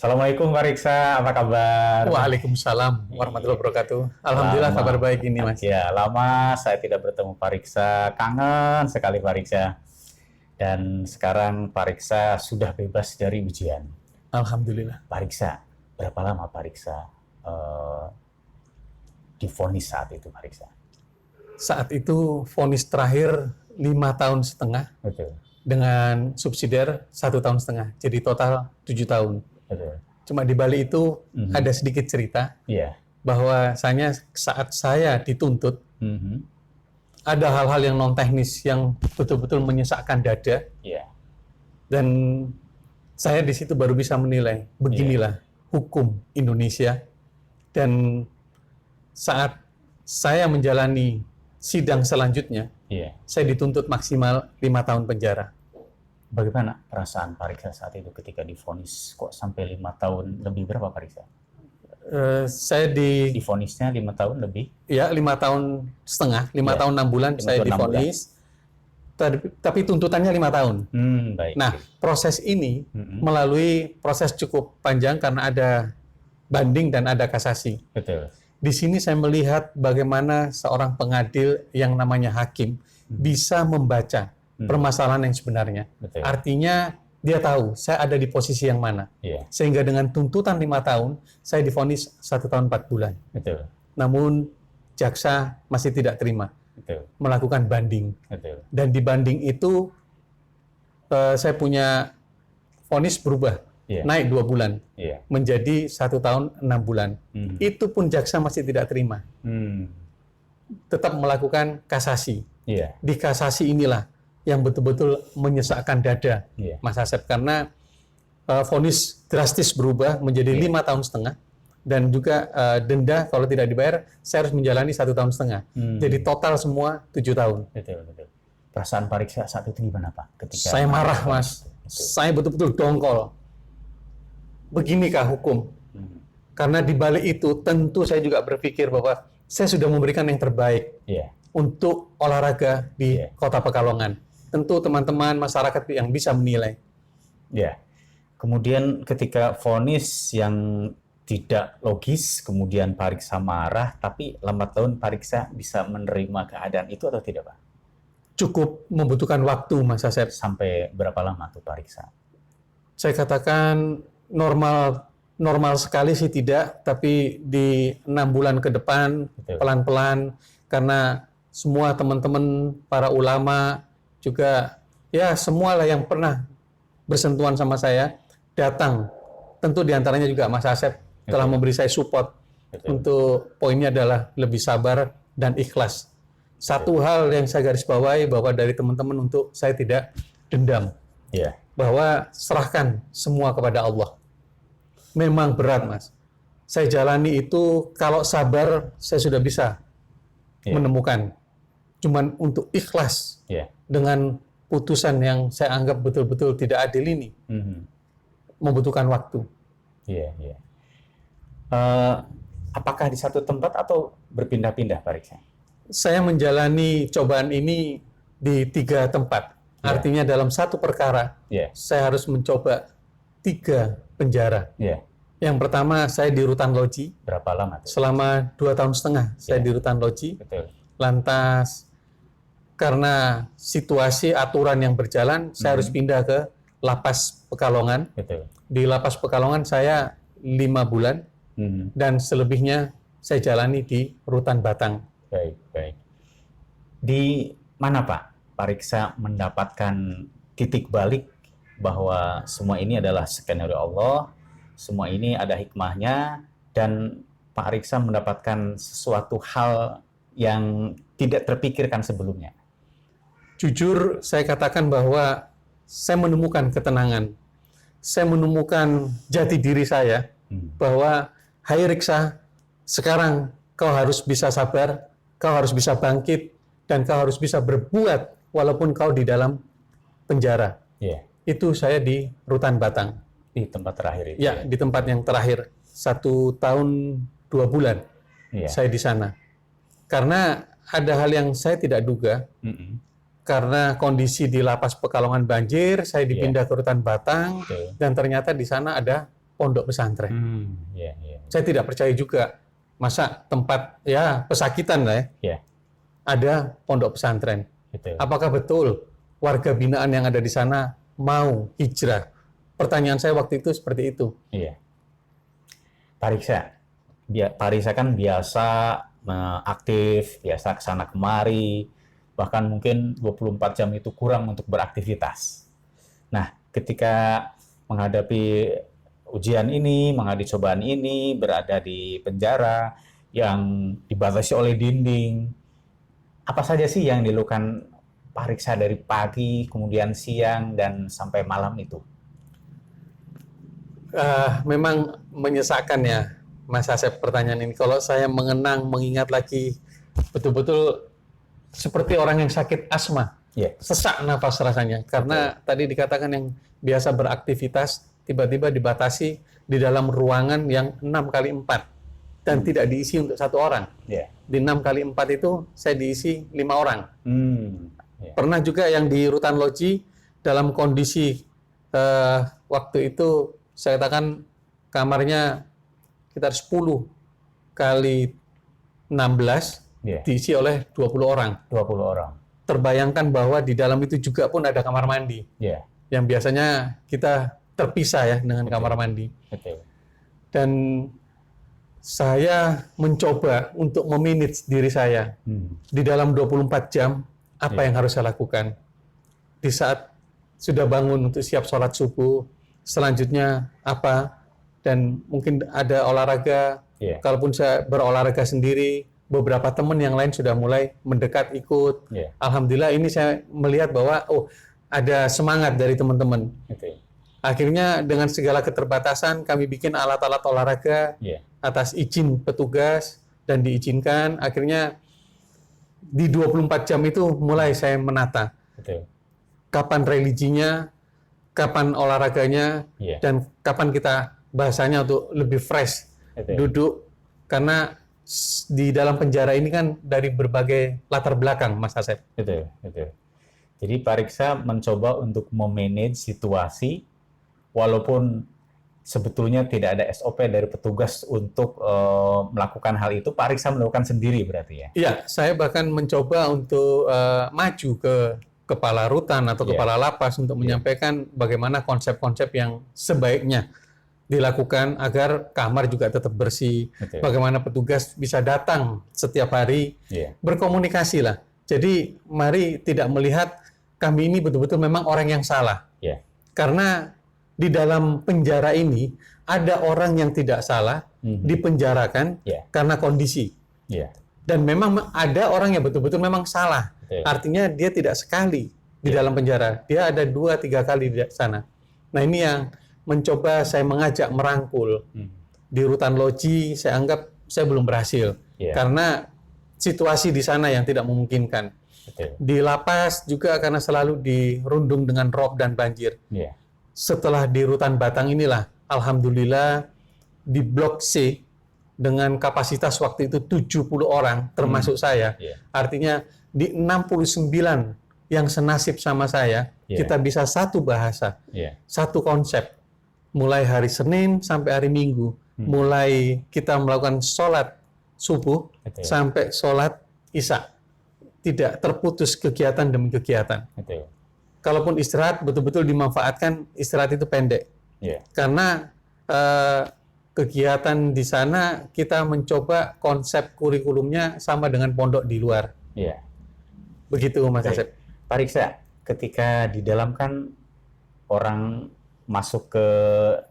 Assalamualaikum Pak Riksa, apa kabar? Waalaikumsalam warahmatullahi wabarakatuh. Alhamdulillah Lama, kabar baik ini Mas. ya lama saya tidak bertemu Pak Riksa, kangen sekali Pak Riksa. Dan sekarang Pak Riksa sudah bebas dari ujian. Alhamdulillah. Pak Riksa, berapa lama Pak Riksa divonis saat itu Pak Riksa? Saat itu vonis terakhir 5,5 tahun Betul, dengan subsidiar 1,5 tahun. Jadi total 7 tahun. betul. Cuma di Bali itu ada sedikit cerita Iya. bahwasanya saat saya dituntut Mhm. ada hal-hal yang non teknis yang betul-betul menyesakkan dada Iya. dan saya di situ baru bisa menilai beginilah hukum Indonesia. Dan saat saya menjalani sidang selanjutnya, Iya. saya dituntut maksimal 5 tahun penjara. Bagaimana perasaan Pak Riksa saat itu ketika divonis kok sampai 5 tahun lebih berapa Pak Riksa? Saya Divonisnya 5 tahun lebih? ya 5,5 tahun, 5 Ya, tahun 6 bulan 5 saya tahun, 6 bulan. divonis. Tapi tuntutannya 5 tahun. Baik. Nah, proses ini Mhm. melalui proses cukup panjang karena ada banding dan ada kasasi. Betul. Di sini saya melihat bagaimana seorang pengadil yang namanya hakim bisa membaca permasalahan yang sebenarnya. Betul. Artinya dia tahu saya ada di posisi yang mana. Iya, Sehingga dengan tuntutan 5 tahun, saya divonis 1 tahun 4 bulan. betul. Namun jaksa masih tidak terima, Betul. melakukan banding. Betul. Dan di banding itu saya punya vonis berubah, Iya. naik 2 bulan Iya. menjadi 1 tahun 6 bulan. Itu pun jaksa masih tidak terima, tetap melakukan kasasi. Iya. Di kasasi inilah yang betul-betul menyesakkan dada, Iya. Mas Asep, karena vonis drastis berubah menjadi 5,5 tahun dan juga denda kalau tidak dibayar saya harus menjalani 1,5 tahun. Jadi total semua 7 tahun. Betul. Betul. Perasaan Pak Riksa saat itu gimana Pak? Ketika Saya marah, Mas. Saya betul-betul dongkol. Beginikah hukum? Karena di balik itu tentu saya juga berpikir bahwa saya sudah memberikan yang terbaik Iya. untuk olahraga di Kota Pekalongan. Tentu teman-teman masyarakat yang bisa menilai. Iya. Kemudian ketika vonis yang tidak logis, kemudian Pak Riksa marah, tapi lambat laun Pak Riksa bisa menerima keadaan itu atau tidak Pak? Cukup membutuhkan waktu, Mas Asep. Sampai berapa lama tuh Pak Riksa? Saya katakan normal sekali sih tidak, tapi di 6 bulan ke depan Betul. pelan-pelan, karena semua teman-teman para ulama juga ya semualah yang pernah bersentuhan sama saya datang. Tentu diantaranya juga Mas Asep telah memberi saya support. Untuk poinnya adalah lebih sabar dan ikhlas. Satu hal yang saya garis bawahi bahwa dari teman-teman untuk saya tidak dendam. Iya. Bahwa serahkan semua kepada Allah. Memang berat, Mas. Saya jalani itu, kalau sabar, saya sudah bisa menemukan. Cuman untuk ikhlas dengan putusan yang saya anggap betul-betul tidak adil ini, membutuhkan waktu. Iya. Apakah di satu tempat atau berpindah-pindah Pak Riksa? Saya menjalani cobaan ini di 3 tempat. Artinya dalam satu perkara, saya harus mencoba 3 penjara. Yang pertama, saya di rutan loji. Berapa lama tuh? Selama 2,5 tahun saya di rutan loji. Betul. Lantas, karena situasi aturan yang berjalan, saya harus pindah ke Lapas Pekalongan. Betul. Di Lapas Pekalongan saya 5 bulan, dan selebihnya saya jalani di rutan Batang. Baik. Di mana Pak Riksa mendapatkan titik balik bahwa semua ini adalah skenario Allah, semua ini ada hikmahnya, dan Pak Riksa mendapatkan sesuatu hal yang tidak terpikirkan sebelumnya? Jujur, saya katakan bahwa saya menemukan ketenangan. Saya menemukan jati diri saya, bahwa, hai Riksa, sekarang kau harus bisa sabar, kau harus bisa bangkit, dan kau harus bisa berbuat walaupun kau di dalam penjara. Itu saya di rutan Batang. Di tempat terakhir itu? Ya, di tempat yang terakhir. 1 tahun 2 bulan saya di sana. Karena ada hal yang saya tidak duga. Karena kondisi di Lapas Pekalongan banjir, saya dipindah ke rutan Batang, dan ternyata di sana ada pondok pesantren. Iya, iya. Saya tidak percaya juga masa tempat ya pesakitan lah ya, Iya, ada pondok pesantren. betul. Apakah betul warga binaan yang ada di sana mau hijrah? Pertanyaan saya waktu itu seperti itu. Iya. Pak Riksa kan biasa aktif, biasa kesana kemari, bahkan mungkin 24 jam itu kurang untuk beraktivitas. Nah, ketika menghadapi ujian ini, menghadapi cobaan ini, berada di penjara yang dibatasi oleh dinding, apa saja sih yang dilakukan Pak Riksa dari pagi, kemudian siang, dan sampai malam itu? Memang menyesakan ya, Mas Asep, pertanyaan ini. Kalau saya mengingat lagi, betul-betul seperti orang yang sakit asma. Iya. Sesak nafas rasanya. Karena tadi dikatakan yang biasa beraktivitas, tiba-tiba dibatasi di dalam ruangan yang 6x4. Dan tidak diisi untuk satu orang. Iya. Di 6x4 itu, saya diisi 5 orang. Iya. Pernah juga yang di Rutan Loji, dalam kondisi waktu itu, saya katakan kamarnya sekitar 10 kali 16 Iya. diisi oleh 20 orang. 20 orang. Terbayangkan bahwa di dalam itu juga pun ada kamar mandi. Iya. Yang biasanya kita terpisah ya dengan Betul. kamar mandi. Betul. Dan saya mencoba untuk memanage diri saya. Di dalam 24 jam, apa Iya. yang harus saya lakukan? Di saat sudah bangun untuk siap sholat subuh, selanjutnya apa? Dan mungkin ada olahraga. Iya. Kalaupun saya berolahraga sendiri, beberapa teman yang lain sudah mulai mendekat ikut. Iya. Alhamdulillah ini saya melihat bahwa ada semangat dari teman-teman. Betul. Akhirnya dengan segala keterbatasan kami bikin alat-alat olahraga Iya. atas izin petugas dan diizinkan. Akhirnya di 24 jam itu mulai saya menata Betul. kapan religinya, kapan olahraganya, Iya. dan kapan kita bahasanya untuk lebih fresh Betul. duduk. Karena di dalam penjara ini kan dari berbagai latar belakang, Mas Asep. Betul. Betul. Jadi Pak Riksa mencoba untuk memanage situasi walaupun sebetulnya tidak ada SOP dari petugas untuk melakukan hal itu, Pak Riksa melakukan sendiri berarti ya? Iya, saya bahkan mencoba untuk maju ke kepala rutan atau Iya. kepala lapas untuk menyampaikan bagaimana konsep-konsep yang sebaiknya dilakukan agar kamar juga tetap bersih, Betul. bagaimana petugas bisa datang setiap hari, Iya. berkomunikasi lah. Jadi mari tidak melihat kami ini betul-betul memang orang yang salah. Iya. Karena di dalam penjara ini ada orang yang tidak salah dipenjarakan Iya. karena kondisi. Iya. Dan memang ada orang yang betul-betul memang salah. Betul. Artinya dia tidak sekali di dalam penjara. Dia ada 2-3 kali di sana. Nah ini yang mencoba saya mengajak merangkul. Di Rutan Loji saya anggap saya belum berhasil. Iya. Karena situasi di sana yang tidak memungkinkan. Betul. Di lapas juga karena selalu dirundung dengan rob dan banjir. Iya. Setelah di Rutan Batang inilah, alhamdulillah di Blok C dengan kapasitas waktu itu 70 orang, termasuk saya. Iya. Artinya di 69 yang senasib sama saya, Iya. kita bisa satu bahasa, Iya. satu konsep. Mulai hari Senin sampai hari Minggu, mulai kita melakukan sholat subuh Betul. sampai sholat Isya. Tidak terputus kegiatan demi kegiatan. Betul. Kalaupun istirahat, betul-betul dimanfaatkan istirahat itu pendek. Iya. Karena kegiatan di sana kita mencoba konsep kurikulumnya sama dengan pondok di luar. Iya. Begitu Mas Baik. Asep. Pak Riksa, ketika di dalam kan orang masuk ke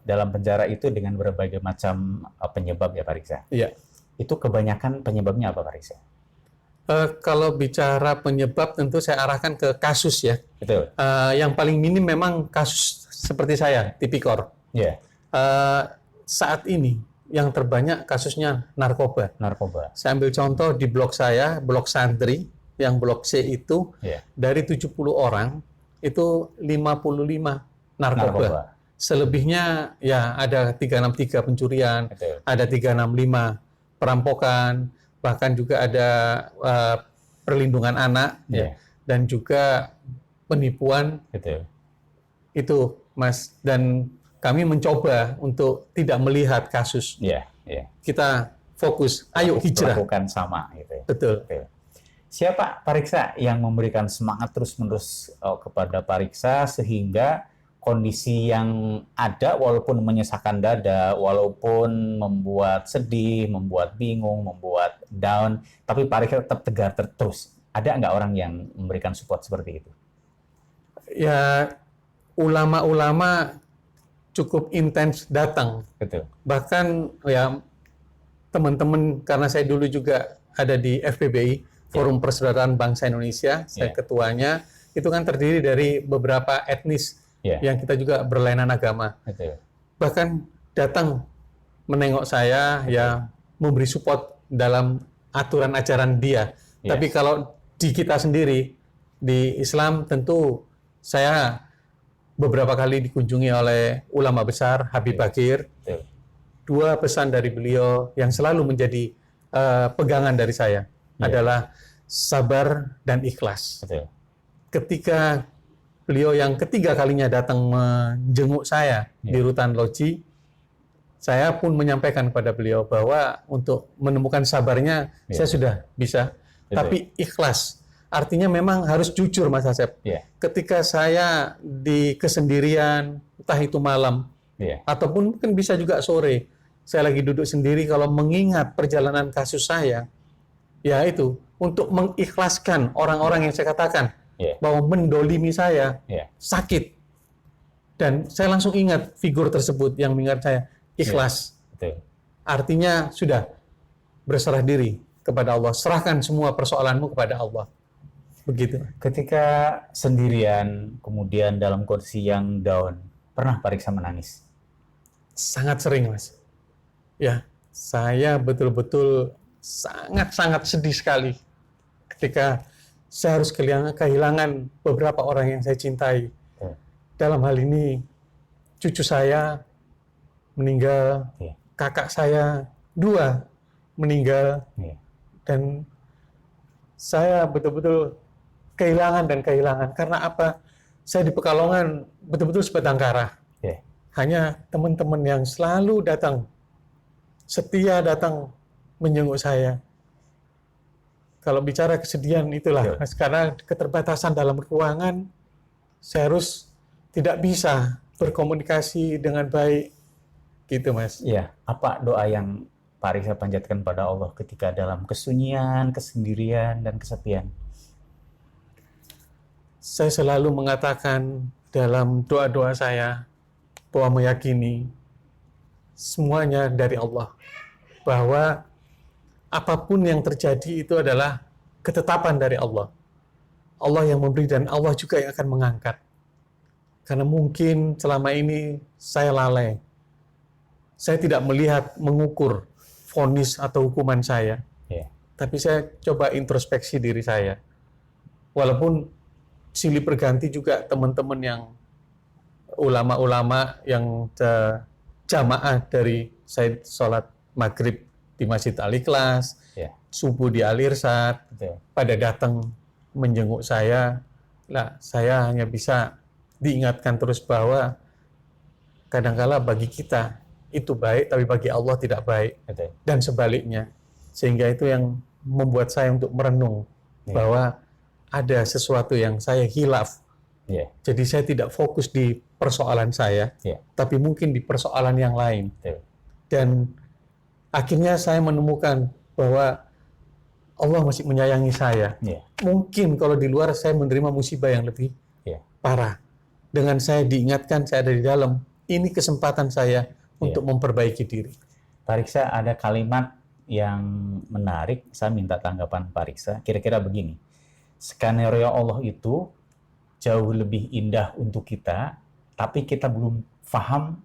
dalam penjara itu dengan berbagai macam penyebab ya Pak Riksa. Iya. Itu kebanyakan penyebabnya apa Pak Riksa? Kalau bicara penyebab tentu saya arahkan ke kasus ya. Betul. Yang paling minim memang kasus seperti saya, tipikor. Iya. Saat ini yang terbanyak kasusnya narkoba. Narkoba. Saya ambil contoh di blok saya, blok santri, yang blok C itu Iya. dari 70 orang itu 55 narkoba. Selebihnya ya ada 363 pencurian, Betul. ada 365 perampokan, bahkan juga ada perlindungan anak, Iya. dan juga penipuan Betul. itu, Mas. Dan kami mencoba untuk tidak melihat kasus. Iya, iya. Kita fokus, ayo hijrah. Lakukan sama gitu ya. Betul. Oke. Siapa Pak Riksa yang memberikan semangat terus-menerus kepada Pak Riksa sehingga kondisi yang ada walaupun menyesakkan dada, walaupun membuat sedih, membuat bingung, membuat down, tapi Pak Riksa tetap tegar terus. Ada nggak orang yang memberikan support seperti itu? Ya, ulama-ulama cukup intens datang. Betul. Bahkan ya teman-teman, karena saya dulu juga ada di FPBI, Forum Persaudaraan Bangsa Indonesia, saya ketuanya, itu kan terdiri dari beberapa etnis yang kita juga berlainan agama. Betul. Bahkan datang menengok saya, ya memberi support dalam aturan ajaran dia. Tapi kalau di kita sendiri, di Islam tentu saya beberapa kali dikunjungi oleh ulama besar, Habib Bakir. Dua pesan dari beliau yang selalu menjadi pegangan dari saya adalah sabar dan ikhlas. Betul. Ketika beliau yang ketiga kalinya datang menjenguk saya di Rutan Loji, saya pun menyampaikan kepada beliau bahwa untuk menemukan sabarnya saya sudah bisa, tapi ikhlas. Artinya memang harus jujur, Mas Asep. Ketika saya di kesendirian, entah itu malam, ataupun mungkin bisa juga sore, saya lagi duduk sendiri, kalau mengingat perjalanan kasus saya, ya itu, untuk mengikhlaskan orang-orang yang saya katakan, bahwa mendolimi saya, sakit. Dan saya langsung ingat figur tersebut yang mengingat saya, ikhlas. Artinya sudah berserah diri kepada Allah, serahkan semua persoalanmu kepada Allah. Begitu. Ketika sendirian, kemudian dalam kondisi yang down, pernah Pak Riksa menangis? Sangat sering, Mas. Ya, saya betul-betul sangat-sangat sedih sekali ketika saya harus kehilangan beberapa orang yang saya cintai. Dalam hal ini, cucu saya meninggal, kakak saya 2 meninggal, dan saya betul-betul kehilangan. Karena apa? Saya di Pekalongan betul-betul sebatang kara. Hanya teman-teman yang selalu datang, setia datang menjenguk saya. Kalau bicara kesedihan itulah, karena keterbatasan dalam ruangan, saya harus tidak bisa berkomunikasi dengan baik, gitu Mas. Iya. Apa doa yang Pak Riksa panjatkan pada Allah ketika dalam kesunyian, kesendirian, dan kesepian? Saya selalu mengatakan dalam doa-doa saya bahwa meyakini semuanya dari Allah, bahwa apapun yang terjadi itu adalah ketetapan dari Allah. Allah yang memberi dan Allah juga yang akan mengangkat. Karena mungkin selama ini saya lalai. Saya tidak melihat, mengukur vonis atau hukuman saya. Tapi saya coba introspeksi diri saya. Walaupun silih berganti juga teman-teman yang ulama-ulama yang jamaah dari saya sholat maghrib di Masjid Al-Ikhlas, subuh di Al-Irsyad, pada datang menjenguk saya. Nah, saya hanya bisa diingatkan terus bahwa kadangkala bagi kita itu baik, tapi bagi Allah tidak baik. Dan sebaliknya. Sehingga itu yang membuat saya untuk merenung bahwa ada sesuatu yang saya hilaf. Jadi saya tidak fokus di persoalan saya, tapi mungkin di persoalan yang lain. Dan akhirnya saya menemukan bahwa Allah masih menyayangi saya. Mungkin kalau di luar saya menerima musibah yang lebih parah. Dengan saya diingatkan, saya ada di dalam. Ini kesempatan saya untuk memperbaiki diri. Pak Riksa, ada kalimat yang menarik, saya minta tanggapan Pak Riksa. Kira-kira begini, skenario Allah itu jauh lebih indah untuk kita, tapi kita belum paham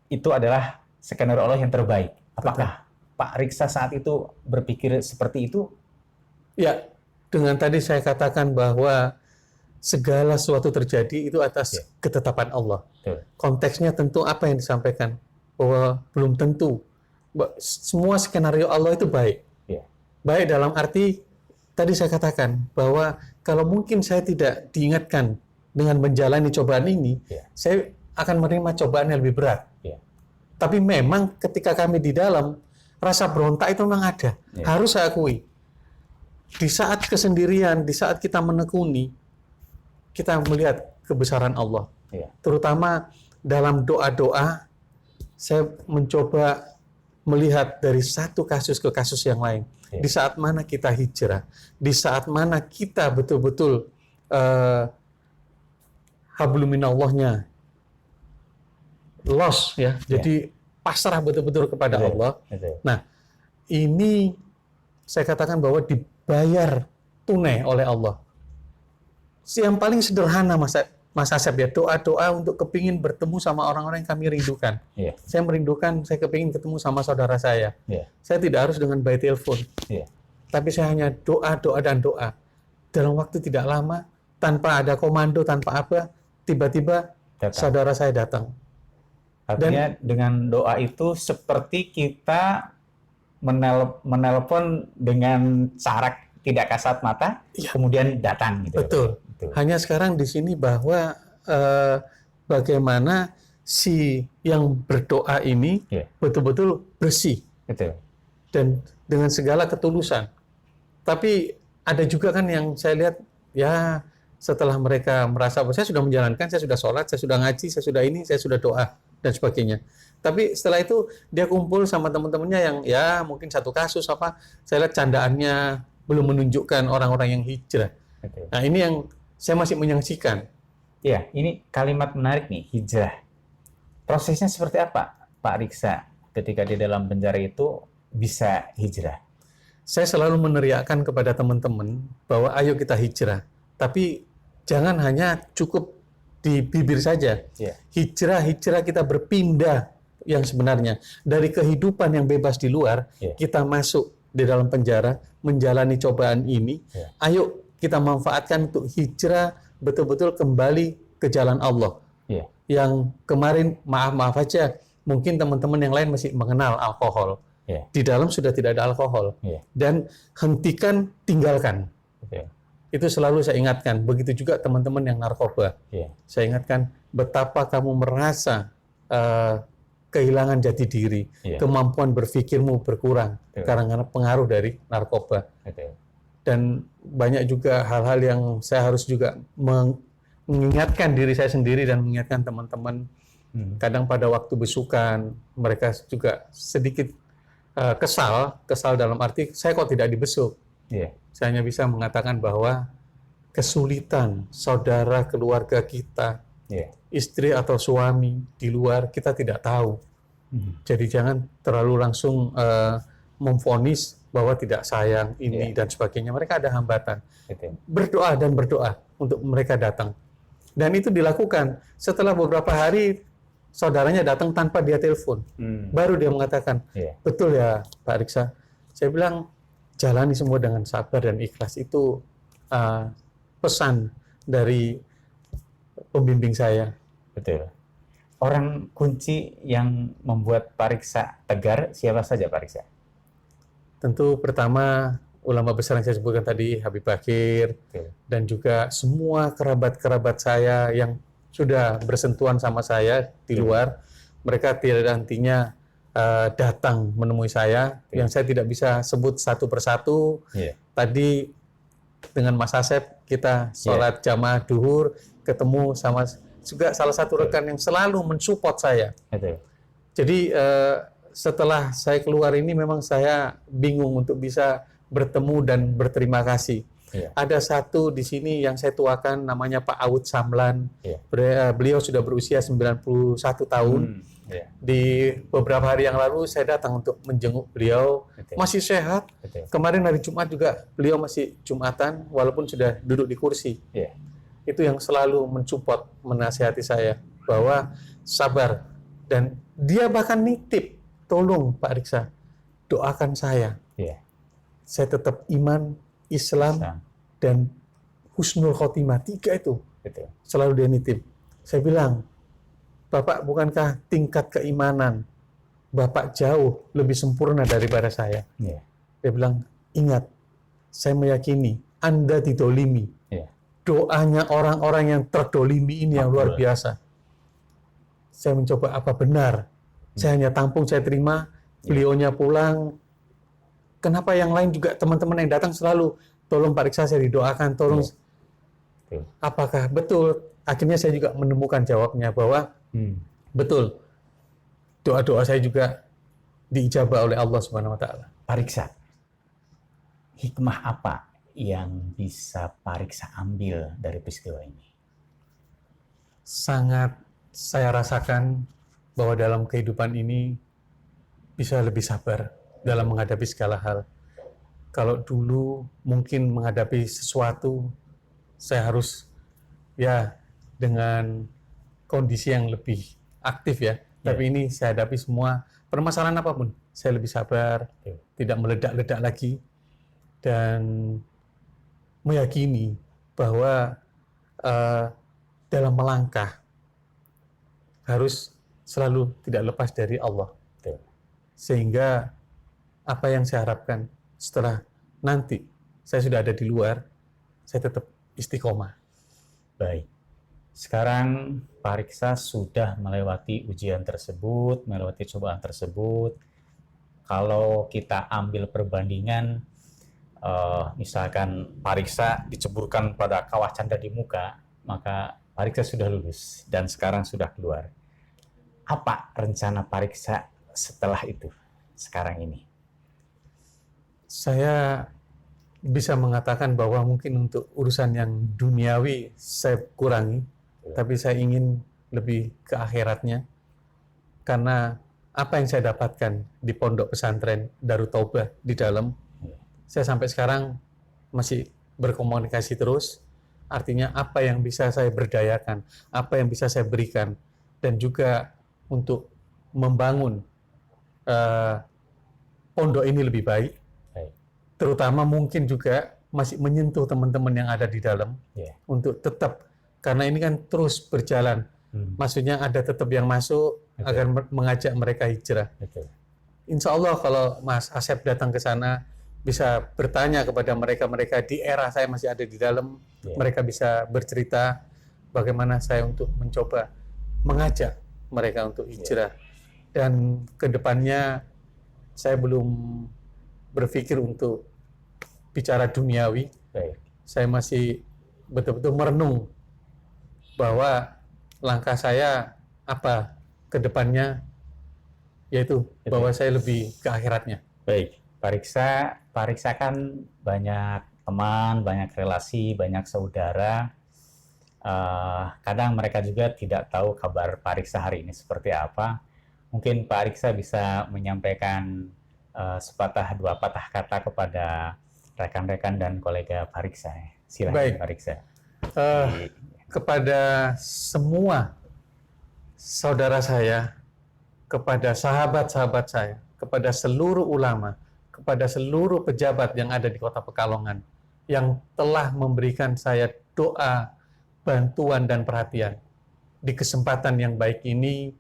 itu adalah skenario Allah yang terbaik. Apakah Pak Riksa saat itu berpikir seperti itu? Ya, dengan tadi saya katakan bahwa segala sesuatu terjadi itu atas ketetapan Allah. Konteksnya tentu apa yang disampaikan, bahwa belum tentu semua skenario Allah itu baik. Baik dalam arti tadi saya katakan bahwa kalau mungkin saya tidak diingatkan dengan menjalani cobaan ini, saya akan menerima cobaan yang lebih berat. Ya. Tapi memang ketika kami di dalam, rasa berontak itu memang ada. Ya. Harus saya akui. Di saat kesendirian, di saat kita menekuni, kita melihat kebesaran Allah. Ya. Terutama dalam doa-doa, saya mencoba melihat dari satu kasus ke kasus yang lain. Ya. Di saat mana kita hijrah, di saat mana kita betul-betul hablum minallahnya loss ya. Jadi pasrah betul-betul kepada Betul. Allah. Betul. Nah, ini saya katakan bahwa dibayar tunai oleh Allah. Yang paling sederhana Mas Asep ya, doa-doa untuk kepingin bertemu sama orang-orang yang kami rindukan. Ya. Saya merindukan, saya kepingin ketemu sama saudara saya. Ya. Saya tidak harus dengan by telepon. Ya. Tapi saya hanya doa, doa, dan doa. Dalam waktu tidak lama, tanpa ada komando, tanpa apa, tiba-tiba Datang. saudara saya datang. Artinya dengan doa itu seperti kita menelpon dengan cara tidak kasat mata, Ya. kemudian datang gitu. Betul. Betul. Hanya sekarang di sini bahwa bagaimana si yang berdoa ini Ya. betul-betul bersih Betul. dan dengan segala ketulusan. Tapi ada juga kan yang saya lihat ya setelah mereka merasa bahwa saya sudah menjalankan, saya sudah sholat, saya sudah ngaji, saya sudah ini, saya sudah doa dan sebagainya. Tapi setelah itu dia kumpul sama teman-temannya yang ya mungkin satu kasus apa, saya lihat candaannya belum menunjukkan orang-orang yang hijrah. Betul. Nah ini yang saya masih menyaksikan. Ya, ini kalimat menarik nih, hijrah. Prosesnya seperti apa, Pak Riksa, ketika di dalam penjara itu bisa hijrah? Saya selalu meneriakkan kepada teman-teman bahwa ayo kita hijrah. Tapi jangan hanya cukup di bibir saja. Ya. Hijrah kita berpindah yang sebenarnya. Dari kehidupan yang bebas di luar, Ya. kita masuk di dalam penjara, menjalani cobaan ini. Ya. Ayo kita manfaatkan untuk hijrah betul-betul kembali ke jalan Allah. Ya. Yang kemarin, maaf aja, mungkin teman-teman yang lain masih mengenal alkohol. Ya. Di dalam sudah tidak ada alkohol. Ya. Dan hentikan, tinggalkan. Betul. Itu selalu saya ingatkan. Begitu juga teman-teman yang narkoba. Ya. Saya ingatkan betapa kamu merasa kehilangan jati diri, Ya. kemampuan berpikirmu berkurang Betul. karena pengaruh dari narkoba. Betul. Dan banyak juga hal-hal yang saya harus juga mengingatkan diri saya sendiri dan mengingatkan teman-teman. Kadang pada waktu besukan mereka juga sedikit kesal dalam arti saya kok tidak dibesuk. Ya. Saya hanya bisa mengatakan bahwa kesulitan saudara keluarga kita, Ya. istri atau suami di luar kita tidak tahu. Jadi jangan terlalu langsung memvonis bahwa tidak sayang ini dan sebagainya. Mereka ada hambatan. Betul. Berdoa dan berdoa untuk mereka datang. Dan itu dilakukan setelah beberapa hari saudaranya datang tanpa dia telepon. Baru dia mengatakan, Ya. betul ya Pak Riksa. Saya bilang, jalani semua dengan sabar dan ikhlas. Itu pesan dari pembimbing saya. Betul. Orang kunci yang membuat Pak Riksa tegar siapa saja, Pak Riksa? Tentu pertama ulama besar yang saya sebutkan tadi, Habib Bakir, Betul. dan juga semua kerabat-kerabat saya yang sudah bersentuhan sama saya di luar, mereka tidak hentinya datang menemui saya, yang saya tidak bisa sebut satu persatu. Ya. Tadi dengan Mas Asep kita sholat jamaah duhur, ketemu sama juga salah satu rekan yang selalu mensupport saya. Betul. Jadi setelah saya keluar ini memang saya bingung untuk bisa bertemu dan berterima kasih. Ya. Ada satu di sini yang saya tuakan namanya Pak Awud Samlan. Ya. Beliau sudah berusia 91 tahun. Ya. Di beberapa hari yang lalu saya datang untuk menjenguk beliau. Betul. Masih sehat. Betul. Kemarin hari Jumat juga beliau masih Jumatan walaupun sudah duduk di kursi. Ya. Itu yang selalu mensupport, menasihati saya bahwa sabar. Dan dia bahkan nitip, tolong Pak Riksa, doakan saya. Ya. Saya tetap iman, Islam, dan husnul khotimah. 3 itu Betul. selalu dia nitip. Saya bilang, Bapak bukankah tingkat keimanan Bapak jauh lebih sempurna daripada saya? Ya. Dia bilang, ingat, saya meyakini Anda didolimi. Ya. Doanya orang-orang yang terdolimi ini yang luar biasa. saya mencoba apa benar. Saya hanya tampung, saya terima, beliaunya pulang. Kenapa yang lain juga teman-teman yang datang selalu tolong Pak Riksa, saya didoakan, tolong. Betul. Apakah betul? Akhirnya saya juga menemukan jawabnya bahwa betul, doa-doa saya juga diijabah oleh Allah Subhanahu wa taala. Pak Riksa, hikmah apa yang bisa Pak Riksa ambil dari peristiwa ini? Sangat saya rasakan bahwa dalam kehidupan ini bisa lebih sabar dalam menghadapi segala hal. Kalau dulu mungkin menghadapi sesuatu, saya harus ya dengan kondisi yang lebih aktif ya. Tapi ini saya hadapi semua permasalahan apapun, saya lebih sabar, tidak meledak-ledak lagi, dan meyakini bahwa dalam melangkah harus selalu tidak lepas dari Allah. Sehingga apa yang saya harapkan setelah nanti saya sudah ada di luar, saya tetap istiqomah. Baik. Sekarang Pak Riksa sudah melewati ujian tersebut, melewati cobaan tersebut. Kalau kita ambil perbandingan, misalkan Pak Riksa diceburkan pada kawah canda di muka, maka Pak Riksa sudah lulus dan sekarang sudah keluar. Apa rencana Pak Riksa setelah itu, sekarang ini? Saya bisa mengatakan bahwa mungkin untuk urusan yang duniawi saya kurangi, tapi saya ingin lebih ke akhiratnya. Karena apa yang saya dapatkan di pondok pesantren Darut Taubah di dalam, saya sampai sekarang masih berkomunikasi terus. Artinya apa yang bisa saya berdayakan, apa yang bisa saya berikan, dan juga untuk membangun pondok ini lebih baik. Terutama mungkin juga masih menyentuh teman-teman yang ada di dalam untuk tetap, karena ini kan terus berjalan. Maksudnya ada tetap yang masuk agar mengajak mereka hijrah. Insya Allah kalau Mas Asep datang ke sana bisa bertanya kepada mereka di era saya masih ada di dalam, mereka bisa bercerita bagaimana saya untuk mencoba mengajak mereka untuk hijrah. Dan kedepannya saya belum berpikir untuk bicara duniawi. Saya masih betul-betul merenung bahwa langkah saya apa ke depannya, yaitu bahwa saya lebih ke akhiratnya. Baik, Pak Riksa kan banyak teman, banyak relasi, banyak saudara. Kadang mereka juga tidak tahu kabar Pak Riksa hari ini seperti apa. Mungkin Pak Riksa bisa menyampaikan sepatah dua patah kata kepada rekan-rekan dan kolega Pak Riksa. Silakan Pak Riksa. Kepada semua saudara saya, kepada sahabat-sahabat saya, kepada seluruh ulama, kepada seluruh pejabat yang ada di Kota Pekalongan yang telah memberikan saya doa, bantuan, dan perhatian. Di kesempatan yang baik ini,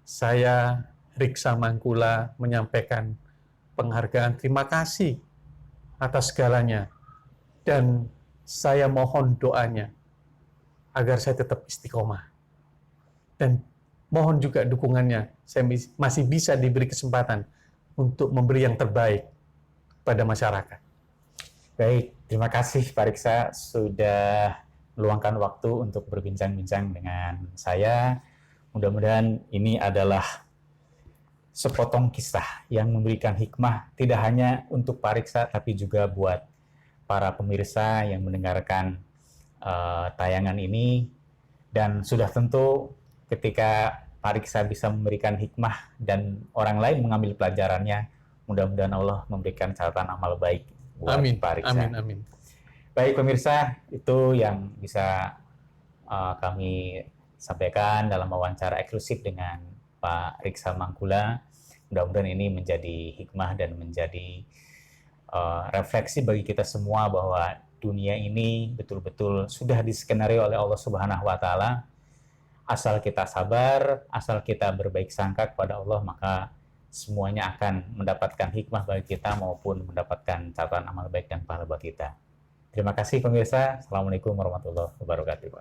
saya, Riksa Mangkula, menyampaikan penghargaan terima kasih atas segalanya. Dan saya mohon doanya agar saya tetap istiqomah. Dan mohon juga dukungannya, saya masih bisa diberi kesempatan untuk memberi yang terbaik pada masyarakat. Baik, terima kasih Pak Riksa sudah meluangkan waktu untuk berbincang-bincang dengan saya. Mudah-mudahan ini adalah sepotong kisah yang memberikan hikmah tidak hanya untuk Pak Riksa tapi juga buat para pemirsa yang mendengarkan tayangan ini. Dan sudah tentu ketika Pak Riksa bisa memberikan hikmah dan orang lain mengambil pelajarannya, mudah-mudahan Allah memberikan catatan amal baik buat Pak Riksa. Amin. Baik pemirsa, itu yang bisa kami sampaikan dalam wawancara eksklusif dengan Pak Riksa Mangkula. Mudah-mudahan ini menjadi hikmah dan menjadi refleksi bagi kita semua bahwa dunia ini betul-betul sudah diskenario oleh Allah Subhanahu wa taala. Asal kita sabar, asal kita berbaik sangka kepada Allah, maka semuanya akan mendapatkan hikmah bagi kita maupun mendapatkan catatan amal baik dan pahala bagi kita. Terima kasih pemirsa. Assalamualaikum warahmatullahi wabarakatuh.